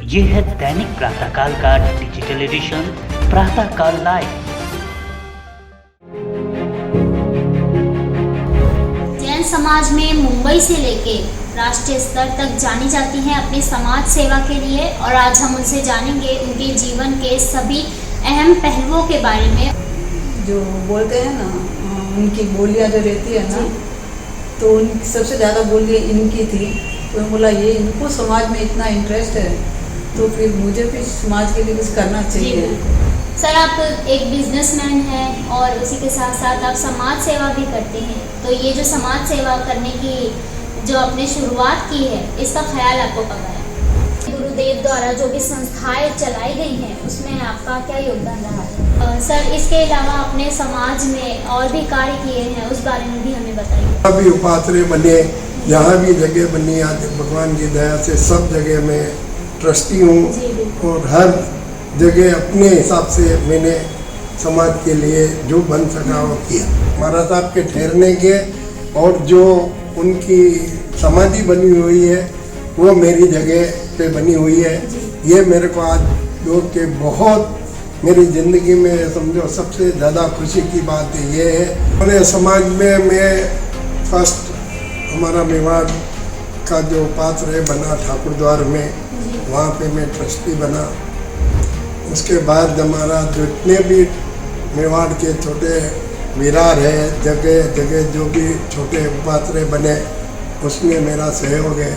ये है दैनिक प्रातःकाल का डिजिटल एडिशन प्रातःकाल लाइव। जैन समाज में मुंबई से लेके राष्ट्रीय स्तर तक जानी जाती हैं अपनी समाज सेवा के लिए, और आज हम उनसे जानेंगे उनके जीवन के सभी अहम पहलुओं के बारे में। जो बोलते हैं ना, उनकी बोलियां जो रहती है ना, तो उनकी सबसे ज़्यादा बोलियां इनकी थी। तो बोला ये इनको समाज में इतना इंटरेस्ट है, तो फिर मुझे भी समाज के लिए कुछ करना चाहिए। सर, आप एक बिजनेसमैन हैं और उसी के साथ साथ आप समाज सेवा भी करते हैं, तो ये जो समाज सेवा करने की जो आपने शुरुआत की है, इसका ख्याल आपको कब आया? गुरुदेव द्वारा जो भी संस्थाएं चलाई गई हैं उसमें आपका क्या योगदान रहा है? सर, इसके अलावा आपने समाज में और भी कार्य किए हैं, उस बारे में भी हमें बताइए। अभी उपासरे बने, यहाँ भी जगह बनी, आज भगवान की दया से सब जगह में ट्रस्टी हूँ और हर जगह अपने हिसाब से मैंने समाज के लिए जो बन सका वो किया। महाराज साहब के ठहरने के और जो उनकी समाधि बनी हुई है वो मेरी जगह पे बनी हुई है। ये मेरे को आज योग के बहुत मेरी ज़िंदगी में समझो सबसे ज़्यादा खुशी की बात ये है। अपने समाज में मैं फर्स्ट हमारा मेवाड़ का जो पात्र बना ठाकुर द्वार में, वहाँ पे मैं ट्रस्टी बना। उसके बाद हमारा जितने भी मेवाड़ के छोटे विरार है, जगह जगह जो भी छोटे पात्र बने, उसमें मेरा सहयोग है।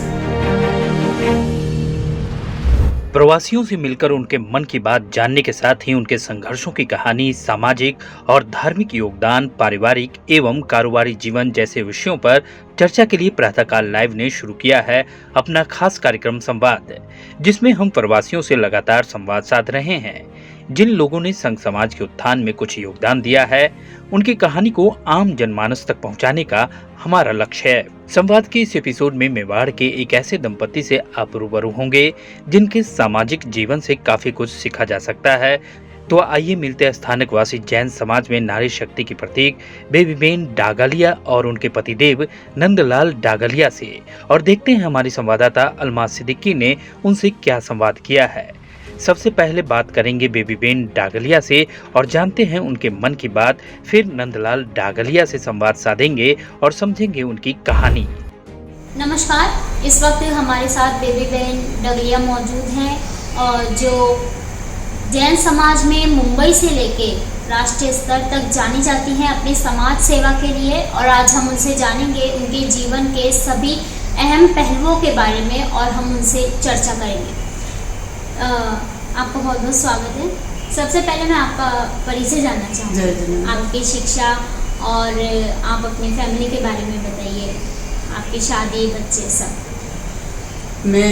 प्रवासियों से मिलकर उनके मन की बात जानने के साथ ही उनके संघर्षों की कहानी, सामाजिक और धार्मिक योगदान, पारिवारिक एवं कारोबारी जीवन जैसे विषयों पर चर्चा के लिए प्रातःकाल लाइव ने शुरू किया है अपना खास कार्यक्रम संवाद, जिसमें हम प्रवासियों से लगातार संवाद साध रहे हैं। जिन लोगों ने संघ समाज के उत्थान में कुछ योगदान दिया है, उनकी कहानी को आम जनमानस तक पहुंचाने का हमारा लक्ष्य है। संवाद के इस एपिसोड में मेवाड़ के एक ऐसे दंपति से आप रूबरू होंगे जिनके सामाजिक जीवन से काफी कुछ सीखा जा सकता है। तो आइए मिलते हैं स्थानिक वासी जैन समाज में नारी शक्ति की प्रतीक बेबीबेन डागालिया और उनके पतिदेव नंदलाल डागालिया से, और देखते हैं हमारी संवाददाता अलमास सिद्दीकी ने उनसे क्या संवाद किया है। सबसे पहले बात करेंगे बेबीबेन डागालिया से और जानते हैं उनके मन की बात, फिर नंदलाल डागालिया से संवाद साधेंगे और समझेंगे उनकी कहानी। नमस्कार, इस वक्त हमारे साथ बेबीबेन डागालिया मौजूद हैं, और जो जैन समाज में मुंबई से लेके राष्ट्रीय स्तर तक जानी जाती हैं अपनी समाज सेवा के लिए, और आज हम उनसे जानेंगे उनके जीवन के सभी अहम पहलुओं के बारे में और हम उनसे चर्चा करेंगे। आपका बहुत बहुत स्वागत है। सबसे पहले मैं आपका परिचय जानना चाहूँगी, आपकी शिक्षा और आप अपनी फैमिली के बारे में बताइए, आपकी शादी, बच्चे सब। मैं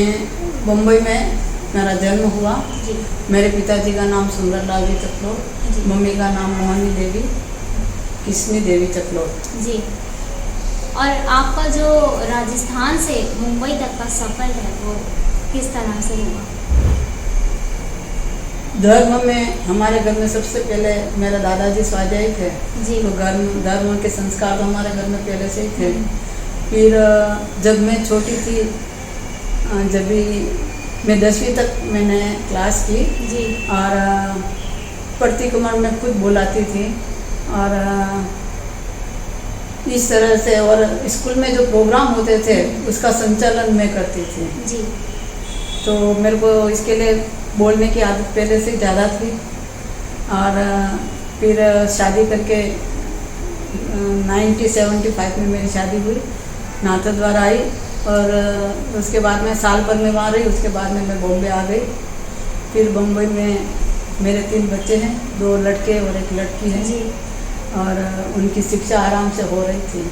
मुंबई में मेरा जन्म हुआ जी। मेरे पिताजी का नाम सुंदरलाल जी चकलोट, मम्मी का नाम मोहनी देवी किस्मी देवी चकलोट जी। और आपका जो राजस्थान से मुंबई तक का सफ़र है वो किस तरह से हुआ? धर्म में हमारे घर में सबसे पहले मेरे दादाजी स्वाध्यायी थे जी। तो धर्म के संस्कार तो हमारे घर में पहले से ही थे। फिर जब मैं छोटी थी, जब भी मैं 10वीं तक मैंने क्लास की जी। और पढ़ती कमर में खुद बुलाती थी, और इस तरह से, और स्कूल में जो प्रोग्राम होते थे उसका संचालन मैं करती थी जी। तो मेरे को इसके लिए बोलने की आदत पहले से ज़्यादा थी। और फिर शादी करके 1975 में मेरी शादी हुई, नाता द्वारा आई, और उसके बाद में साल भर में वहाँ रही। उसके बाद में मैं बॉम्बे आ गई। फिर बम्बई में मेरे 3 बच्चे हैं, 2 लड़के और 1 लड़की है जी। और उनकी शिक्षा आराम से हो रही थी।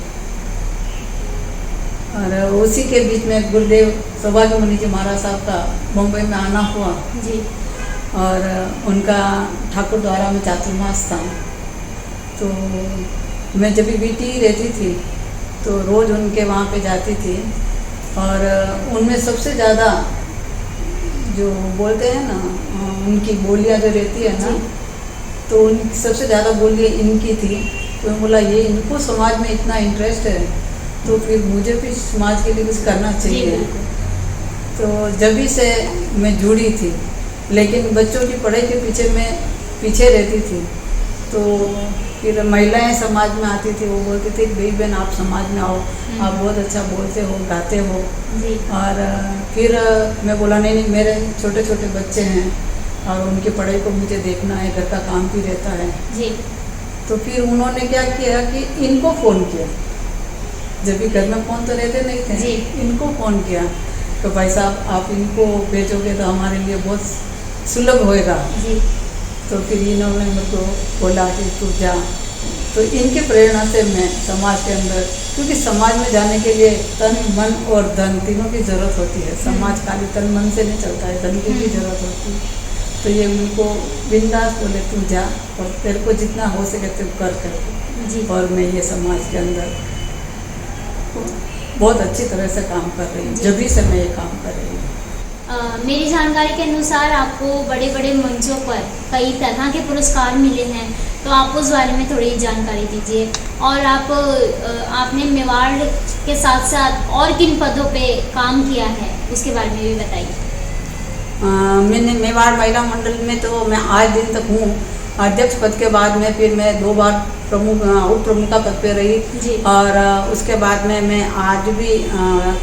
और उसी के बीच में गुरुदेव सौभाग्य मुनि जी महाराज साहब का मुंबई में आना हुआ जी। और उनका ठाकुर द्वारा में चातुर्मास था। तो मैं जब भी बीती रहती थी तो रोज़ उनके वहाँ पे जाती थी, और उनमें सबसे ज़्यादा जो बोलते हैं ना, उनकी बोलियां जो रहती है ना, तो उनकी सबसे ज़्यादा बोलियां इनकी थी। तो बोला ये इनको समाज में इतना इंटरेस्ट है, तो फिर मुझे भी समाज के लिए कुछ करना चाहिए। तो जब ही से मैं जुड़ी थी, लेकिन बच्चों की पढ़ाई के पीछे मैं पीछे रहती थी। तो फिर महिलाएं समाज में आती थी, वो बोलती थी भाई बहन आप समाज में आओ, आप बहुत अच्छा बोलते हो, गाते हो। जी। और फिर मैं बोला नहीं नहीं, मेरे छोटे छोटे बच्चे हैं और उनकी पढ़ाई को मुझे देखना है, घर का काम भी रहता है। जी। तो फिर उन्होंने क्या किया कि इनको फ़ोन किया, जब भी घर में फ़ोन तो रहते नहीं थे। जी। इनको फ़ोन किया तो भाई साहब आप इनको भेजोगे तो हमारे लिए बहुत सुलभ होएगा। जी। तो फिर इन्होंने मेरे को बोला कि तू जा। तो इनकी प्रेरणा से मैं समाज के अंदर, क्योंकि समाज में जाने के लिए तन मन और धन तीनों की ज़रूरत होती है। समाज खाली तन मन से नहीं चलता है, धन की भी ज़रूरत होती है। तो ये उनको बिंदास बोले तू जा और तेरे को जितना हो सके तू कर। जी। और मैं ये समाज के अंदर बहुत अच्छी तरह से काम कर रही हूँ, जब भी से मैं ये काम कर रही हूँ। मेरी जानकारी के अनुसार आपको बड़े बड़े मंचों पर कई तरह के पुरस्कार मिले हैं, तो आप उस बारे में थोड़ी जानकारी दीजिए। और आपने मेवाड़ के साथ साथ और किन पदों पे काम किया है उसके बारे में भी बताइए। मैंने मेवाड़ महिला मंडल में तो मैं आज दिन तक हूँ। अध्यक्ष पद के बाद में फिर मैं 2 बार उप प्रमुखा पद पे रही। जी। और उसके बाद में मैं आज भी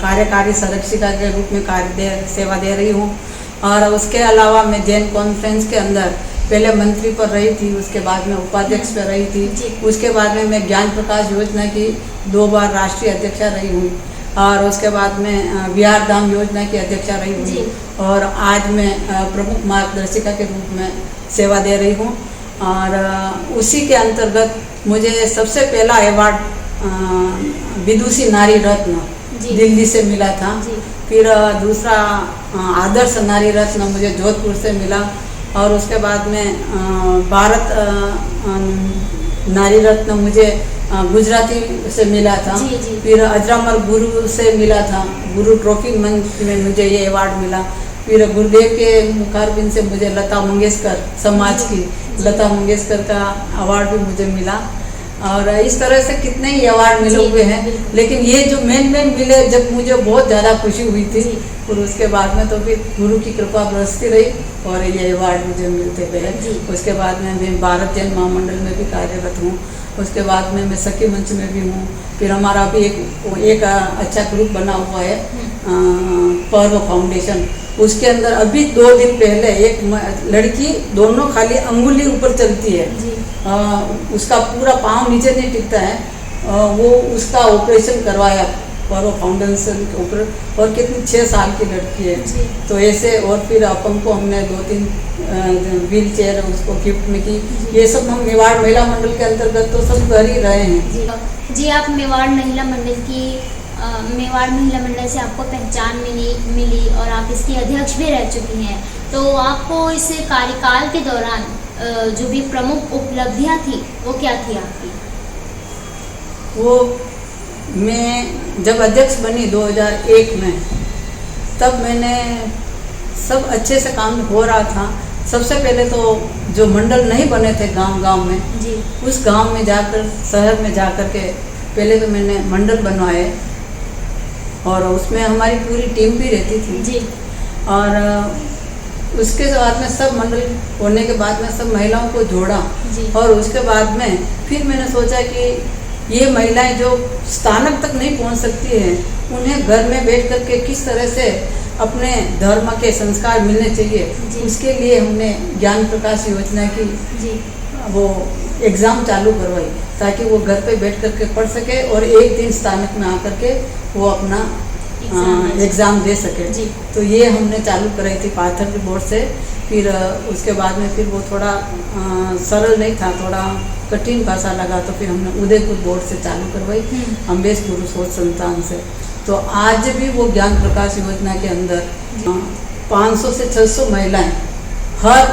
कार्यकारी संरक्षिका के रूप में सेवा दे रही हूँ। और उसके अलावा मैं जैन कॉन्फ्रेंस के अंदर पहले मंत्री पर रही थी, उसके बाद में उपाध्यक्ष पर रही थी। उसके बाद में मैं ज्ञान प्रकाश योजना की 2 बार राष्ट्रीय अध्यक्षा रही हूँ। और उसके बाद में बिहार धाम योजना की अध्यक्षा रही हूँ। और आज मैं प्रमुख मार्गदर्शिका के रूप में सेवा दे रही हूँ। और उसी के अंतर्गत मुझे सबसे पहला अवार्ड विदुषी नारी रत्न दिल्ली से मिला था। फिर दूसरा आदर्श नारी रत्न मुझे जोधपुर से मिला। और उसके बाद में भारत नारी रत्न मुझे गुजराती से मिला था। फिर अजरामर गुरु से मिला था, गुरु ट्रॉफी मंच में मुझे ये अवार्ड मिला। फिर गुरुदेव के मुखारबिंद से मुझे लता मंगेशकर, समाज की लता मंगेशकर का अवार्ड भी मुझे मिला। और इस तरह से कितने ही अवार्ड मिले हुए हैं, लेकिन ये जो मेन मिले जब मुझे बहुत ज़्यादा खुशी हुई थी। और उसके बाद में तो फिर गुरु की कृपा बरसती रही और ये अवार्ड मुझे मिलते गए। उसके बाद में मैं भारत जैन महामंडल में भी कार्यरत हूँ। उसके बाद में मैं सखी मंच में भी हूँ। फिर हमारा भी एक अच्छा ग्रुप बना हुआ है, पर्व फाउंडेशन। उसके अंदर अभी 2 दिन पहले एक लड़की दोनों खाली अंगुली ऊपर चलती है, उसका पूरा पाँव नीचे नहीं टिकता है, वो उसका ऑपरेशन करवाया पर्व फाउंडेशन के ऊपर। और कितनी 6 साल की लड़की है। तो ऐसे और फिर अपन को हमने 2-3 व्हील चेयर उसको गिफ्ट में की। ये सब हम मेवाड़ महिला मंडल के अंतर्गत तो सब कर ही रहे हैं। जी, आप मेवाड़ महिला मंडल से आपको पहचान मिली और आप इसकी अध्यक्ष भी रह चुकी हैं। तो आपको इस कार्यकाल के दौरान जो भी प्रमुख उपलब्धियां थी वो क्या थी आपकी? वो मैं जब अध्यक्ष बनी 2001 में, तब मैंने सब अच्छे से काम हो रहा था। सबसे पहले तो जो मंडल नहीं बने थे गांव में, उस गांव में जाकर, शहर में जाकर के पहले तो मैंने मंडल बनवाए और उसमें हमारी पूरी टीम भी रहती थी। और उसके बाद में सब मंडल होने के बाद में सब महिलाओं को जोड़ा। और उसके बाद में फिर मैंने सोचा कि ये महिलाएं जो स्थानक तक नहीं पहुंच सकती हैं, उन्हें घर में बैठ कर के किस तरह से अपने धर्म के संस्कार मिलने चाहिए। उसके लिए हमने ज्ञान प्रकाश योजना की वो एग्ज़ाम चालू करवाई, ताकि वो घर पे बैठ कर के पढ़ सके और एक दिन स्थानक में आकर के वो अपना एग्ज़ाम दे सके। तो ये हमने चालू कराई थी पाथर की बोर्ड से। फिर उसके बाद में फिर वो थोड़ा सरल नहीं था, थोड़ा कठिन भाषा लगा, तो फिर हमने उदयपुर बोर्ड से चालू करवाई, अम्बेश गुरु सोच संस्थान से। तो आज भी वो ज्ञान प्रकाश योजना के अंदर 500 से 600 महिलाएं हर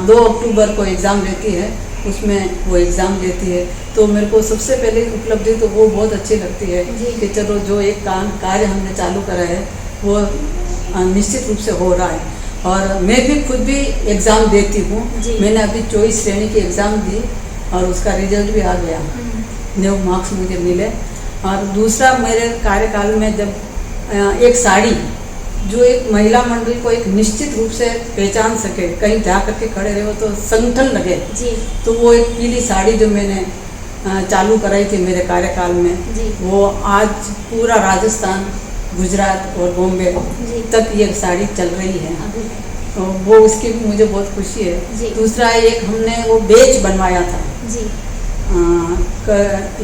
2 अक्टूबर को एग्ज़ाम देती है, उसमें वो एग्ज़ाम देती है। तो मेरे को सबसे पहले उपलब्धि तो वो बहुत अच्छी लगती है कि चलो जो एक कार्य हमने चालू करा है वो निश्चित रूप से हो रहा है। और मैं भी खुद भी एग्ज़ाम देती हूँ। मैंने अभी 24 श्रेणी की एग्ज़ाम दी और उसका रिजल्ट भी आ गया, 9 मार्क्स मुझे मिले। और दूसरा, मेरे कार्यकाल में जब एक साड़ी जो एक महिला मंडल को एक निश्चित रूप से पहचान सके, कहीं जा करके खड़े रहे हो तो संगठन लगे जी। तो वो एक पीली साड़ी जो मैंने चालू कराई थी मेरे कार्यकाल में जी। वो आज पूरा राजस्थान, गुजरात और बॉम्बे तक ये साड़ी चल रही है। तो वो उसकी भी मुझे बहुत खुशी जी। है। दूसरा एक हमने वो बेच बनवाया था जी।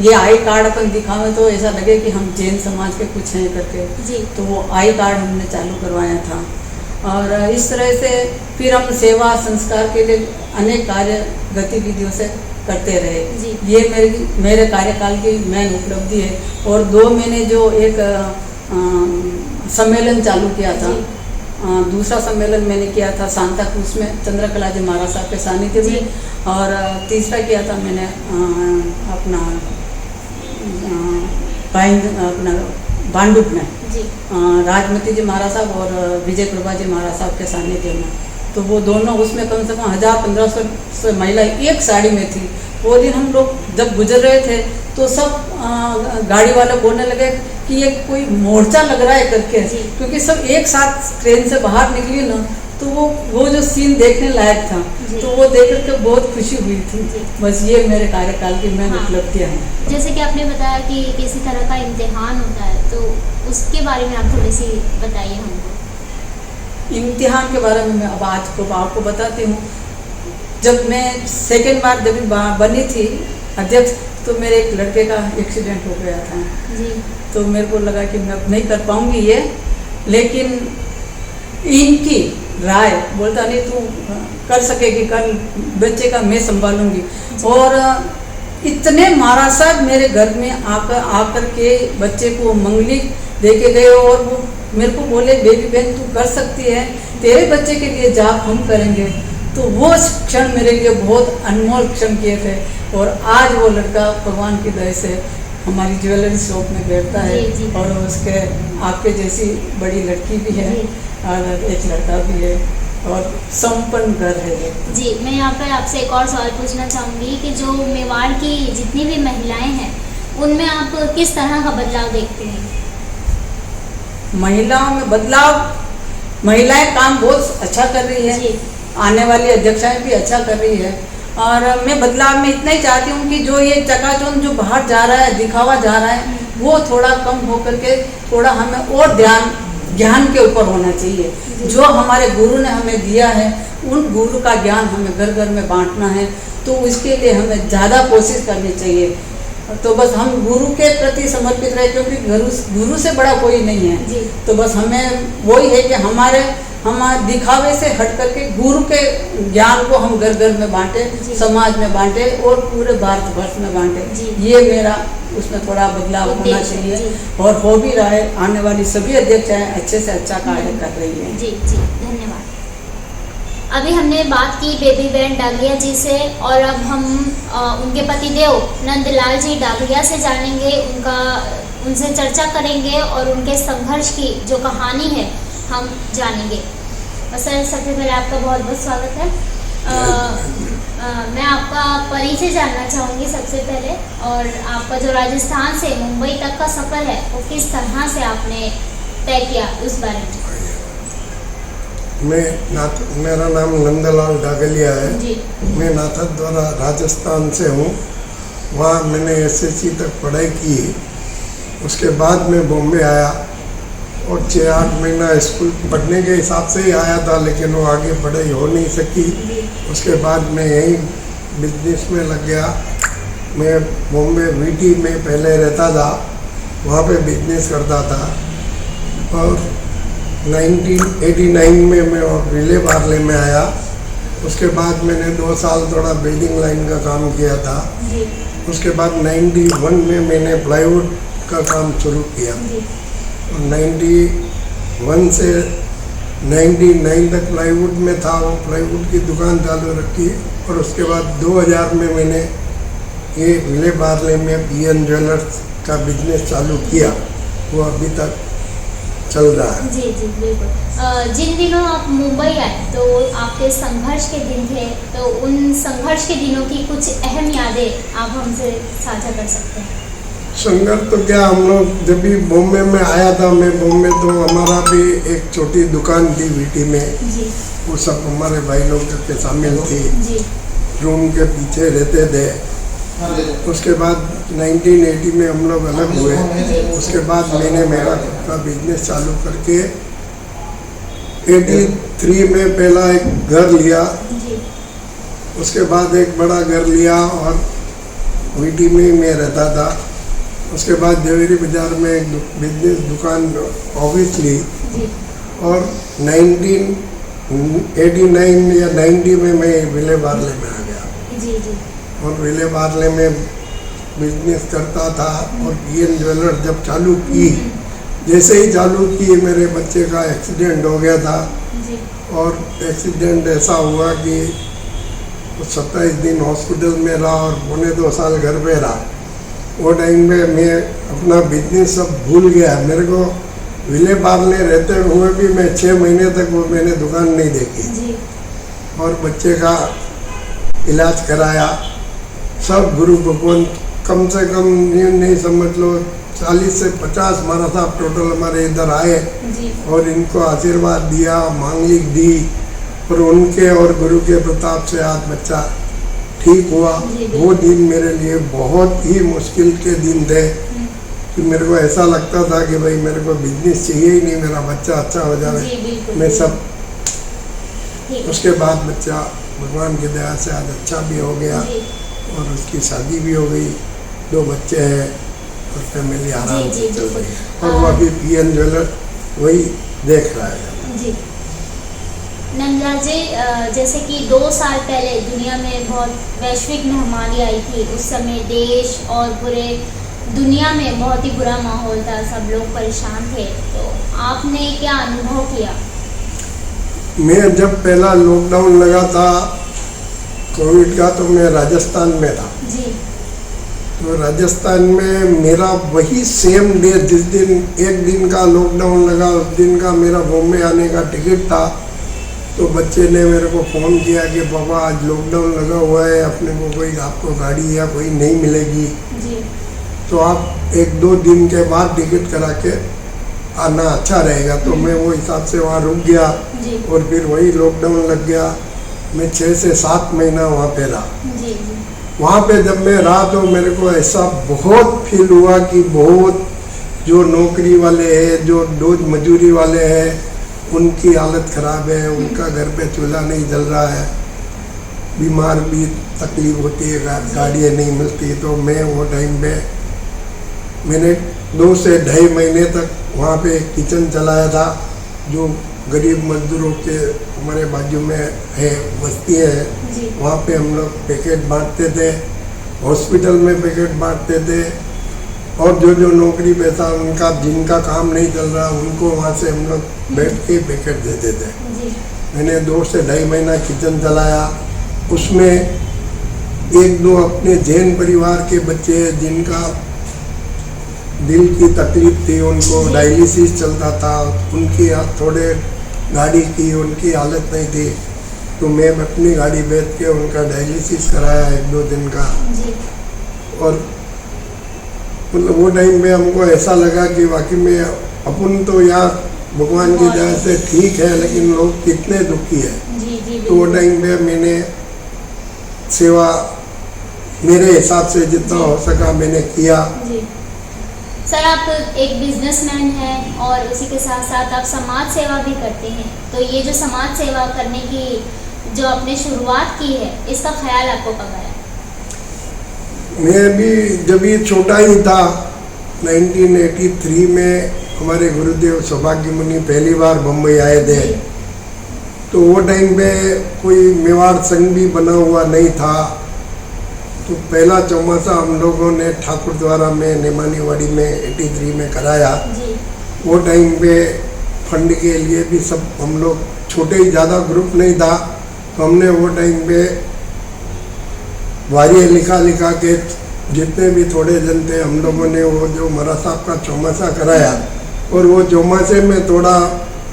ये आई कार्ड अपन दिखावे तो ऐसा लगे कि हम जैन समाज के कुछ हैं करके जी। तो वो आई कार्ड हमने चालू करवाया था। और इस तरह से फिर हम सेवा संस्कार के लिए अनेक कार्य गतिविधियों से करते रहे जी। ये मेरे कार्यकाल की मेन उपलब्धि है। और 2 महीने जो एक सम्मेलन चालू किया था, दूसरा सम्मेलन मैंने किया था सांता क्रूज में चंद्रकला जी महाराज साहब के सानिध्य में, और तीसरा किया था मैंने अपना बांडुप में राजमती जी महाराज साहब और विजय प्रभा जी महाराज साहब के सानिध्य में। तो वो दोनों उसमें कम से कम 1000-1500 महिलाएं एक साड़ी में थी। वो दिन हम लोग जब गुजर रहे थे तो सब गाड़ी वाले बोलने लगे कि ये कोई मोर्चा लग रहा है करके, क्योंकि सब एक साथ ट्रेन से बाहर निकली ना, तो वो जो सीन देखने लायक था तो वो देख करके बहुत खुशी हुई थी। बस ये मेरे कार्यकाल की मेन उपलब्धियाँ हैं। जैसे कि आपने बताया कि किसी तरह का इम्तिहान होता है तो उसके बारे में आप थोड़ी सी बताइए हमको। इम्तिहान के बारे में मैं अब आज को आपको बताती हूँ। जब मैं सेकेंड बार जब बनी थी अध्यक्ष तो मेरे एक लड़के का एक्सीडेंट हो गया था जी। तो मेरे को लगा कि मैं नहीं कर पाऊंगी ये, लेकिन इनकी राय बोलता नहीं तू कर सकेगी, कल बच्चे का मैं संभालूंगी। और इतने महाराज साहब मेरे घर में आकर के बच्चे को मंगली दे के गए और वो मेरे को बोले बेबी बहन तू कर सकती है, तेरे बच्चे के लिए जाप हम करेंगे। तो वो क्षण मेरे लिए बहुत अनमोल क्षण किए थे। और आज वो लड़का भगवान की दया से हमारी ज्वेलरी शॉप में बैठता है जी। और उसके आपके जैसी बड़ी लड़की भी है और एक लड़का भी है और संपन्न घर है। जी, मैं यहाँ पर आपसे एक और सवाल पूछना चाहूँगी कि जो मेवाड़ की जितनी भी महिलाएं हैं उनमें आप किस तरह का बदलाव देखते हैं? महिलाओं में बदलाव, महिलाएं काम बहुत अच्छा कर रही है, आने वाली अध्यक्षाएं भी अच्छा कर रही है। और मैं बदलाव में इतना ही चाहती हूँ कि जो ये चकाचौंध जो बाहर जा रहा है, दिखावा जा रहा है, वो थोड़ा कम हो करके थोड़ा हमें और ज्ञान के ऊपर होना चाहिए। जो हमारे गुरु ने हमें दिया है उन गुरु का ज्ञान हमें घर घर में बांटना है, तो उसके लिए हमें ज़्यादा कोशिश करनी चाहिए। तो बस हम गुरु के प्रति समर्पित रहे, क्योंकि गुरु से बड़ा कोई नहीं है। तो बस हमें वही है कि हम दिखावे से हट करके गुरु के ज्ञान को हम घर घर में बांटे, समाज में बांटे और पूरे भारतवर्ष में बांटे। ये मेरा उसमें थोड़ा बदलाव होना चाहिए और हो भी रहा है। आने वाली सभी अध्यक्षाएं अच्छे से अच्छा कार्य कर रही हैं। जी जी, धन्यवाद। अभी हमने बात की बेबी बहन डागलिया जी से और अब हम उनके पतिदेव नंदलाल जी डागलिया से जानेंगे, उनसे चर्चा करेंगे और उनके संघर्ष की जो कहानी है हम जानेंगे। सर, सबसे पहले आपका बहुत बहुत स्वागत है। मैं आपका परिचय जानना चाहूँगी सबसे पहले, और आपका जो राजस्थान से मुंबई तक का सफ़र है वो किस तरह से आपने तय किया उस बारे में। मेरा नाम नंदलाल डागलिया है जी। मैं नाथद्वारा राजस्थान से हूँ। वहाँ मैंने SSC तक पढ़ाई की। उसके बाद मैं बॉम्बे आया और 6-8 महीना स्कूल पढ़ने के हिसाब से ही आया था, लेकिन वो आगे पढ़ाई हो नहीं सकी। उसके बाद मैं यहीं बिजनेस में लग गया। मैं बॉम्बे VT में पहले रहता था, वहाँ पे बिजनेस करता था। और 1989 में मैं विले पार्ले में आया। उसके बाद मैंने 2 साल थोड़ा बिल्डिंग लाइन का काम किया था। उसके बाद 91 में मैंने प्लाईवुड का काम शुरू किया। 91 से 99 तक प्लाईवुड में था। वो प्लाईवुड की दुकान चालू रखी और उसके बाद 2000 में मैंने ये विले पार्ले में PN ज्वेलर्स का बिजनेस चालू किया। वो अभी तक चल रहा है। जी जी, बिल्कुल। जिन दिनों आप मुंबई आए तो आपके संघर्ष के दिन थे, तो उन संघर्ष के दिनों की कुछ अहम यादें आप हमसे साझा कर सकते हैं। संघर्ष तो क्या, हम लोग जब भी बॉम्बे में आया था, मैं बॉम्बे तो हमारा भी एक छोटी दुकान थी वीटी में, जी वो सब हमारे भाई लोग के शामिल थी, जी रूम के पीछे रहते थे। उसके बाद 1980 में हम लोग अलग हुए। उसके बाद मैंने मेरा खुद का बिजनेस चालू करके 83 में पहला एक घर लिया, जी उसके बाद एक बड़ा घर लिया और वीटी में ही मैं रहता था। उसके बाद जवेरी बाजार में एक बिजनेस दुकान ऑफिस ली जी और 1989 या 90 में मैं विले बारले में आ गया जी जी और विले बारले में बिजनेस करता था। और पीएन ज्वेलर्स जब चालू की, जैसे ही चालू की मेरे बच्चे का एक्सीडेंट हो गया था जी और एक्सीडेंट ऐसा हुआ कि 27 दिन हॉस्पिटल में रहा और 1.25 साल घर पे रहा। वो टाइम में मैं अपना बिजनेस सब भूल गया। मेरे को विले बारले रहते हुए भी मैं 6 महीने तक वो मैंने दुकान नहीं देखी जी और बच्चे का इलाज कराया सब। गुरु भगवान कम से कम नहीं समझ लो 40 से 50 हमारा साहब टोटल हमारे इधर आए जी और इनको आशीर्वाद दिया, मांगलिक दी और उनके और गुरु के प्रताप से आज बच्चा ठीक हुआ। जी, वो दिन मेरे लिए बहुत ही मुश्किल के दिन थे कि मेरे को ऐसा लगता था कि भाई मेरे को बिजनेस चाहिए ही नहीं, मेरा बच्चा अच्छा हो जाए। जी बिल्कुल मैं सब ठीक उसके बाद बच्चा भगवान की दया से आज अच्छा भी हो गया जी और उसकी शादी भी हो गई, 2 बच्चे हैं और फैमिली आराम जी, से जी, चल बिल्कुल। रही है। और वो अभी पीएन ज्वेलर वही देख रहा है। जी नंदलाल जी, जैसे कि 2 साल पहले दुनिया में बहुत वैश्विक महामारी आई थी, उस समय देश और पूरे दुनिया में बहुत ही बुरा माहौल था, सब लोग परेशान थे, तो आपने क्या अनुभव किया? मैं जब पहला लॉकडाउन लगा था कोविड का तो मैं राजस्थान में था। जी तो राजस्थान में मेरा वही सेम डे जिस दिन एक दिन का लॉकडाउन लगा उस दिन का मेरा बॉम्बे आने का टिकट था। तो बच्चे ने मेरे को फ़ोन किया कि पापा आज लॉकडाउन लगा हुआ है, अपने को कोई आपको गाड़ी या कोई नहीं मिलेगी, जी तो आप 1-2 दिन के बाद टिकट करा के आना अच्छा रहेगा। तो मैं वो हिसाब से वहाँ रुक गया जी और फिर वही लॉकडाउन लग गया। मैं 6 से 7 महीना वहाँ पे रहा। जी जी वहाँ पे जब मैं रहा तो मेरे को ऐसा बहुत फील हुआ कि बहुत जो नौकरी वाले हैं, जो रोज मजदूरी वाले हैं, उनकी हालत ख़राब है, उनका घर पे चूल्हा नहीं जल रहा है, बीमार भी तकलीफ होती है, गाड़ियाँ नहीं मिलती। तो मैं वो टाइम पे मैंने 2 से 2.5 महीने तक वहाँ पे किचन चलाया था। जो गरीब मजदूरों के हमारे बाजू में है बस्ती है, जी वहाँ पे हम लोग पैकेट बांटते थे, हॉस्पिटल में पैकेट बांटते थे और जो जो नौकरी पे था उनका जिनका काम नहीं चल रहा उनको वहाँ से हम लोग बैठ के पैकेट देते थे। जी मैंने 2 से 2.5 महीना किचन चलाया। उसमें 1-2 अपने जैन परिवार के बच्चे जिनका दिल की तकलीफ थी, उनको डायलिसिस चलता था, उनकी थोड़े गाड़ी की उनकी हालत नहीं थी, तो मैं अपनी गाड़ी बेच के उनका डायलिसिस कराया 1-2 दिन का। जी और मतलब वो टाइम में हमको ऐसा लगा कि वाकई में अपन तो यार भगवान की दया से ठीक है, लेकिन लोग कितने दुखी है। जी जी तो वो टाइम पे मैंने सेवा मेरे हिसाब से जितना हो सका मैंने किया। जी सर, आप एक बिजनेसमैन हैं और उसी के साथ साथ आप समाज सेवा भी करते हैं, तो ये जो समाज सेवा करने की जो आपने शुरुआत की है, इसका ख्याल आपको कब आया? मैं भी जब ये छोटा ही था 1983 में हमारे गुरुदेव सौभाग्य मुनि पहली बार बम्बई आए थे। जी तो वो टाइम पे कोई मेवाड़ संघ भी बना हुआ नहीं था। तो पहला चौमासा हम लोगों ने ठाकुर द्वारा में नेमानीवाड़ी में 83 में कराया। जी वो टाइम पे फंड के लिए भी सब हम लोग छोटे ही, ज़्यादा ग्रुप नहीं था, तो हमने वो टाइम पे वारियाँ लिखा के जितने भी थोड़े जन थे हम लोगों ने वो जो महाराज साहब का चौमासा कराया। और वो चौमासे में थोड़ा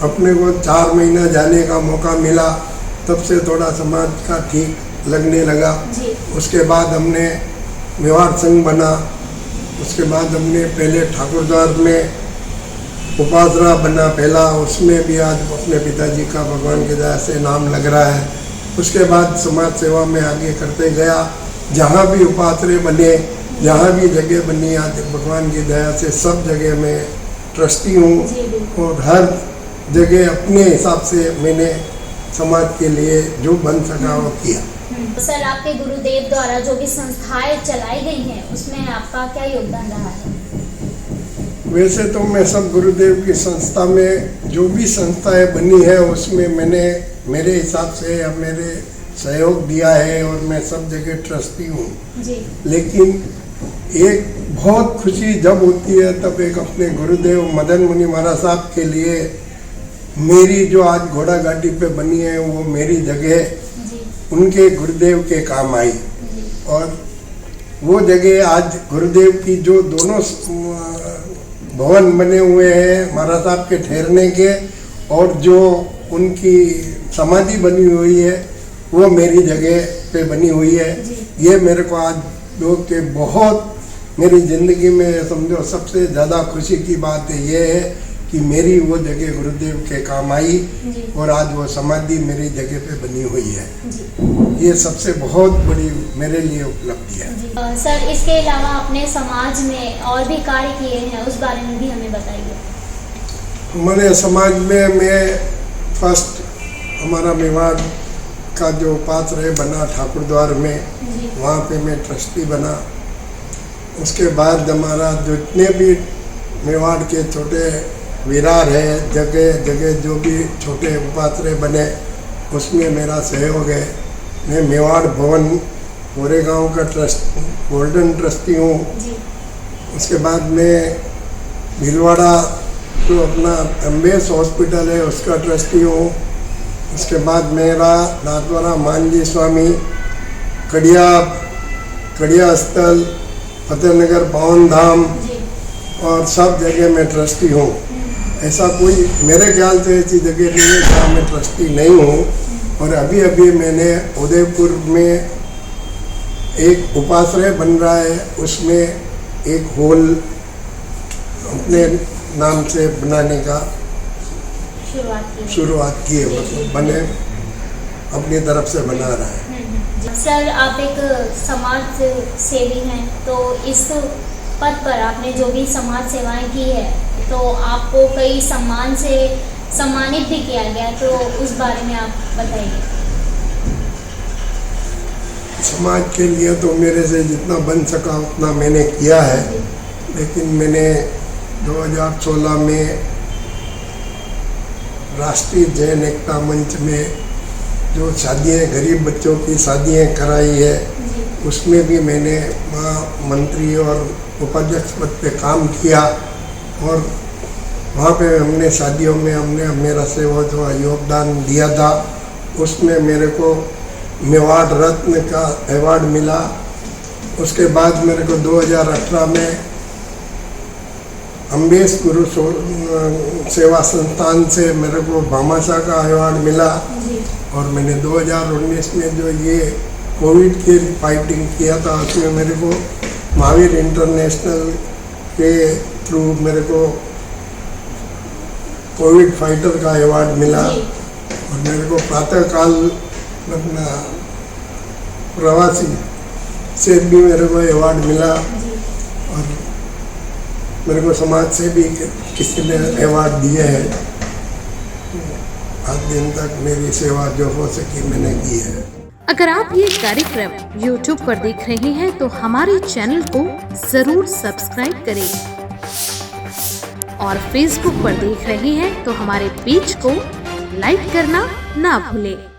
अपने को 4 महीना जाने का मौका मिला, तब से थोड़ा समाज का ठीक लगने लगा। जी उसके बाद हमने मेवाड़ संघ बना, उसके बाद हमने पहले ठाकुरद्वार में उपासना बना पहला, उसमें भी आज अपने पिताजी का भगवान की दया से नाम लग रहा है। उसके बाद समाज सेवा में आगे करते गया, जहाँ भी उपासरे बने, जहाँ भी जगह बनी, आज भगवान की दया से सब जगह में ट्रस्टी हूँ और हर जगह अपने हिसाब से मैंने समाज के लिए जो बन सका वो किया। सर, आपके गुरुदेव द्वारा जो भी संस्थाएं चलाई गई हैं उसमें आपका क्या योगदान रहा है? वैसे तो मैं सब गुरुदेव की संस्था में जो भी संस्थाएं बनी है उसमें मैंने मेरे हिसाब से या मेरे सहयोग दिया है और मैं सब जगह ट्रस्टी हूँ। लेकिन एक बहुत खुशी जब होती है तब एक अपने गुरुदेव मदन मुनि महाराज साहब के लिए मेरी जो आज घोड़ा घाटी पे बनी है वो मेरी जगह उनके गुरुदेव के काम आई और वो जगह आज गुरुदेव की जो दोनों भवन बने हुए हैं महाराज साहब के ठहरने के और जो उनकी समाधि बनी हुई है वो मेरी जगह पे बनी हुई है। ये मेरे को आज लोग के बहुत मेरी ज़िंदगी में समझो सबसे ज़्यादा खुशी की बात है ये है कि मेरी वो जगह गुरुदेव के काम आई और आज वो समाधि मेरी जगह पे बनी हुई है। ये सबसे बहुत बड़ी मेरे लिए उपलब्धि है। सर, इसके अलावा अपने समाज में और भी कार्य किए हैं, उस बारे में भी हमें बताइए। हमारे समाज में मैं फर्स्ट हमारा मेवाड़ का जो उपासरे बना ठाकुरद्वार में, वहाँ पे मैं ट्रस्टी बना। उसके बाद हमारा जितने भी मेवाड़ के छोटे विरार है, जगह जगह जो भी छोटे उपासरे बने उसमें मेरा सहयोग है। मैं मेवाड़ भवन गोरेगांव का गोल्डन ट्रस्टी हूँ। उसके बाद मैं भीलवाड़ा जो अपना एम्बेस हॉस्पिटल है उसका ट्रस्टी हूँ। उसके बाद मेरा नाथद्वारा मानजी स्वामी कड़िया स्थल फतेहनगर पावन धाम और सब जगह मैं ट्रस्टी हूँ। ऐसा कोई मेरे ख्याल से ऐसी जगह नहीं है जहाँ मैं ट्रस्टी नहीं हूँ। और अभी अभी मैंने उदयपुर में एक उपासरे बन रहा है, उसमें एक हॉल अपने नाम से बनाने का शुरुआत की है, मतलब बने अपनी तरफ से बना रहा है। सर, आप एक समाज सेवी हैं, तो इस पद पर आपने जो भी समाज सेवाएं की है तो आपको कई सम्मान से सम्मानित भी किया गया, तो उस बारे में आप बताइए। समाज के लिए तो मेरे से जितना बन सका उतना मैंने किया है, लेकिन मैंने 2016 में राष्ट्रीय जैन एकता मंच में जो शादियाँ गरीब बच्चों की शादियाँ कराई है उसमें भी मैंने मंत्री और उपाध्यक्ष पद पे काम किया और वहाँ पे हमने शादियों में हमने मेरा से वो जो योगदान दिया था उसमें मेरे को मेवाड़ रत्न का अवार्ड मिला। उसके बाद मेरे को 2018 में अम्बेस गुरु सेवा संस्थान से मेरे को भामाशाह का अवार्ड मिला और मैंने 2019 में जो ये कोविड की फाइटिंग किया था उसमें मेरे को महावीर इंटरनेशनल के थ्रू मेरे को कोविड फाइटर का अवार्ड मिला और मेरे को प्रातःकाल अपना प्रवासी से भी मेरे को अवार्ड मिला और मेरे को समाज से भी किसी ने अवार्ड दिए हैं। आज दिन तक मेरी सेवा जो हो सकी मैंने की है। अगर आप ये कार्यक्रम YouTube पर देख रहे हैं तो हमारे चैनल को जरूर सब्सक्राइब करें और Facebook पर देख रहे हैं तो हमारे पेज को लाइक करना ना भूलें।